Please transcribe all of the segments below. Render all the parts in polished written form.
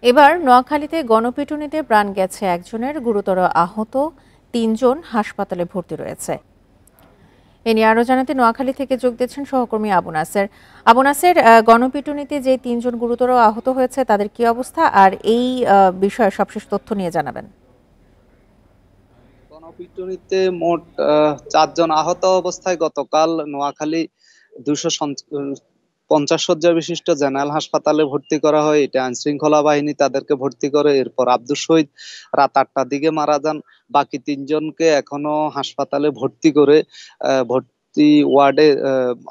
এবার নোয়াখালীতে গণপিটুনিতে প্রাণ গেছে একজনের, গুরুতর আহত ৩ জন হাসপাতালে ভর্তি রয়েছে। এ নিয়ে আরো জানাতে নোয়াখালী থেকে যোগ দিচ্ছেন সহকর্মী আবু নাসের। আবু নাসের, গণপিটুনিতে যে ৩ জন গুরুতর আহত হয়েছে তাদের কি অবস্থা, আর এই বিষয়ে সবশেষ তথ্য নিয়ে জানাবেন। গণপিটুনিতে মোট ৪ জন আহত অবস্থায় গতকাল নোয়াখালী ২৫০ শয্যা বিশিষ্ট জেনারেল হাসপাতালে ভর্তি করা হয়। এটা আইন শৃঙ্খলা বাহিনী তাদেরকে ভর্তি করে। এরপর আব্দুস শহীদ রাত ৮টার দিকে মারা যান। বাকি ৩ জনকে এখনো হাসপাতালে ভর্তি করে ভর্তি ওয়ার্ডে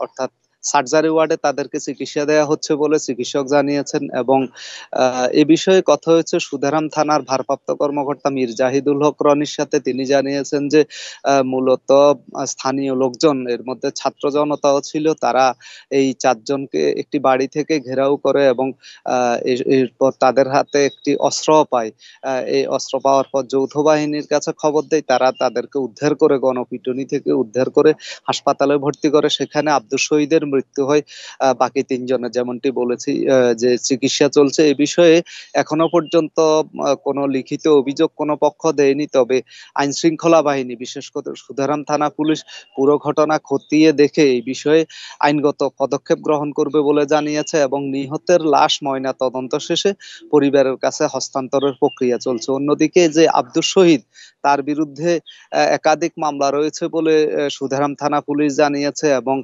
অর্থাৎ সার্জারি ওয়ার্ডে তাদেরকে চিকিৎসা দেওয়া হচ্ছে বলে চিকিৎসক জানিয়েছেন। এবং এ বিষয়ে কথা হয়েছে সুধারাম থানার ভারপ্রাপ্ত কর্মকর্তা মীর জাহিদুল হক রনির সাথে। তিনি জানিয়েছেন যে মূলত স্থানীয় লোকজন, এর মধ্যে ছাত্র জনতাও ছিল, তারা এই ৪ জনকে একটি বাড়ি থেকে ঘেরাও করে এবং এরপর তাদের হাতে একটি অস্ত্র পায়। এই অস্ত্র পাওয়ার পর যৌথ বাহিনীর কাছে খবর দেয়। তারা তাদেরকে উদ্ধার করে, গণপিটুনি থেকে উদ্ধার করে হাসপাতালে ভর্তি করে। সেখানে আব্দুস শহীদের মৃত্যু হয়। বাকি ৩ জনের যেমনটি বলেছি যে চিকিৎসা চলছে। এ বিষয়ে এখনো পর্যন্ত কোনো লিখিত অভিযোগ কোনো পক্ষ দেয়নি। তবে আইন শৃঙ্খলা বাহিনী, বিশেষ করে সুধারাম থানা পুলিশ, পুরো ঘটনা খতিয়ে দেখে এই বিষয়ে আইনগত পদক্ষেপ গ্রহণ করবে বলে জানিয়েছে এবং নিহতের লাশ ময়না তদন্ত শেষে পরিবারের কাছে হস্তান্তরের প্রক্রিয়া চলছে। অন্যদিকে যে আব্দুস শহীদ, তার বিরুদ্ধে একাধিক মামলা রয়েছে বলে সুধারাম থানা পুলিশ জানিয়েছে এবং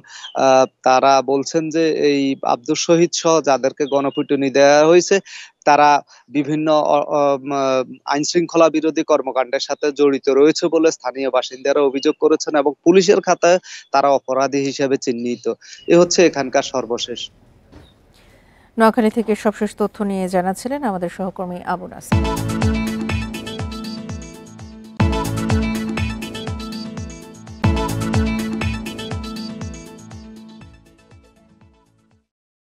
তারা বলছেন যে এই আব্দুস শহীদ সহ যাদেরকে গণপিটুনি দেওয়া হয়েছে তারা বিভিন্ন আইন শৃঙ্খলা বিরোধী কর্মকাণ্ডের সাথে জড়িত রয়েছে বলে স্থানীয় বাসিন্দারা অভিযোগ করেছেন এবং পুলিশের খাতায় তারা অপরাধী হিসেবে চিহ্নিত। এ হচ্ছে এখানকার সর্বশেষ। নোয়াখালী থেকে সবশেষ তথ্য নিয়ে জানাচ্ছিলেন আমাদের সহকর্মী আবু নাসের।